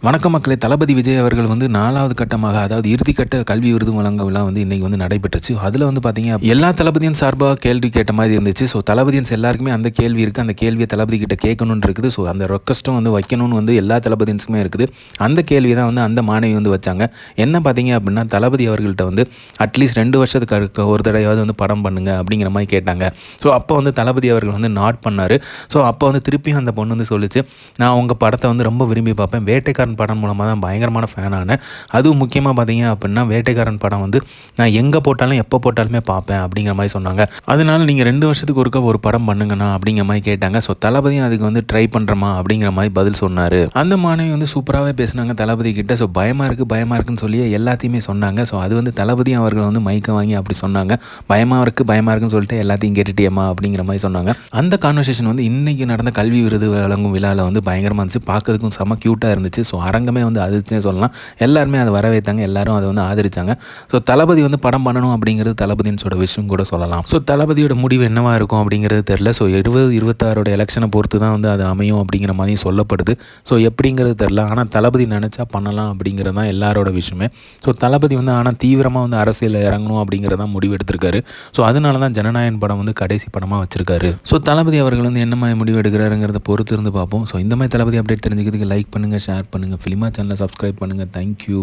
வணக்க மக்களே. தளபதி விஜய் அவர்கள் வந்து 4வது கட்டமாக, அதாவது இறுதிக்கட்ட கல்வி விருது வழங்க விழா வந்து இன்னைக்கு வந்து நடைபெற்றுச்சு. அதில் வந்து பார்த்தீங்க, எல்லா தளபதியின் சார்பாக கேள்வி கேட்ட மாதிரி இருந்துச்சு. ஸோ தளபதியன்ஸ் எல்லாருக்குமே அந்த கேள்வி இருக்குது. அந்த கேள்வியை தளபதி கிட்ட கேட்கணும்னு இருக்குது. ஸோ அந்த ரெக்வஸ்ட்டும் வந்து வைக்கணும்னு வந்து எல்லா தளபதியன்ஸுக்குமே இருக்குது. அந்த கேள்வி தான் வந்து அந்த மாணவி வந்து வச்சாங்க. என்ன பார்த்தீங்க அப்படின்னா, தளபதி அவர்கள்ட்ட வந்து அட்லீஸ்ட் 2 வருஷத்துக்கு ஒரு தடவையாவது வந்து படம் பண்ணுங்க அப்படிங்கிற மாதிரி கேட்டாங்க. ஸோ அப்போ வந்து தளபதி அவர்கள் வந்து நாட் பண்ணார். ஸோ அப்போ வந்து திருப்பியும் அந்த பொண்ணு வந்து சொல்லிச்சு, நான் உங்கள் படத்தை வந்து ரொம்ப விரும்பி பார்ப்பேன். வேட்டைக்காரன் படம் மூலமாக தான் பயங்கரமான ஃபேன் ஆனேன். அதுவும் முக்கியமாக பார்த்தீங்க அப்படின்னா, வேட்டைக்காரன் படம் வந்து நான் எங்கே போட்டாலும் எப்போ போட்டாலுமே பார்ப்பேன் அப்படிங்கிற மாதிரி சொன்னாங்க. அதனால நீங்கள் 2 வருஷத்துக்கு ஒருக்கா ஒரு படம் பண்ணுங்கண்ணா அப்படிங்கிற மாதிரி கேட்டாங்க. ஸோ தளபதியும் அதுக்கு வந்து ட்ரை பண்ணுறமா அப்படிங்கிற மாதிரி பதில் சொன்னார். அந்த மாணவி வந்து சூப்பராகவே பேசினாங்க தளபதி கிட்ட. ஸோ பயமாக இருக்குன்னு சொல்லி எல்லாத்தையுமே சொன்னாங்க. ஸோ அது வந்து தளபதியும் அவர்கள் வந்து மைக்கை வாங்கி அப்படி சொன்னாங்க. பயமாக இருக்குன்னு சொல்லிட்டு எல்லாத்தையும் கேட்டுட்டியம்மா அப்படிங்கிற மாதிரி சொன்னாங்க. அந்த கான்வர்சேஷன் வந்து இன்னைக்கு நடந்த கல்வி விருது வழங்கும் விழாவில் வந்து பயங்கரமாக இருந்துச்சு. பார்க்கறதுக்கும் செம க்யூட்டாக இருந்துச்சு. ஸோ அரங்கமே வந்து அதிர்ச்சினே சொல்லலாம். எல்லாருமே அதை வரவேற்றாங்க. எல்லாரும் அதை வந்து ஆதரிச்சாங்க. ஸோ தளபதி வந்து படம் பண்ணணும் அப்படிங்கிறது தளபதியினோட விஷயம் கூட சொல்லலாம். ஸோ தளபதியோட முடிவு என்னவா இருக்கும் அப்படிங்கிறது தெரியல. ஸோ 2026 எலெக்ஷனை பொறுத்து தான் வந்து அது அமையும் அப்படிங்கிற மாதிரி சொல்லப்படுது. ஸோ எப்படிங்கிறது தெரில. ஆனால் தளபதி நினச்சா பண்ணலாம் அப்படிங்கிறது தான் எல்லாரோட விஷயமே. ஸோ தளபதி வந்து ஆனால் தீவிரமாக வந்து அரசியலில் இறங்கணும் அப்படிங்கிறதான் முடிவு எடுத்திருக்காரு. ஸோ அதனால தான் ஜனநாயகன் படம் வந்து கடைசி படமாக வச்சிருக்காரு. ஸோ தளபதி அவர்கள் வந்து என்ன மாதிரி முடிவு எடுக்கிறாருங்கிறத பொறுத்து இருந்து பார்ப்போம். ஸோ இந்த மாதிரி தளபதி அப்டேட் தெரிஞ்சுக்கிறதுக்கு லைக் பண்ணுங்கள், ஷேர் பண்ணுங்கள், ஃபிலிமா சேனலை சப்ஸ்கிரைப் பண்ணுங்கள். தேங்க்யூ.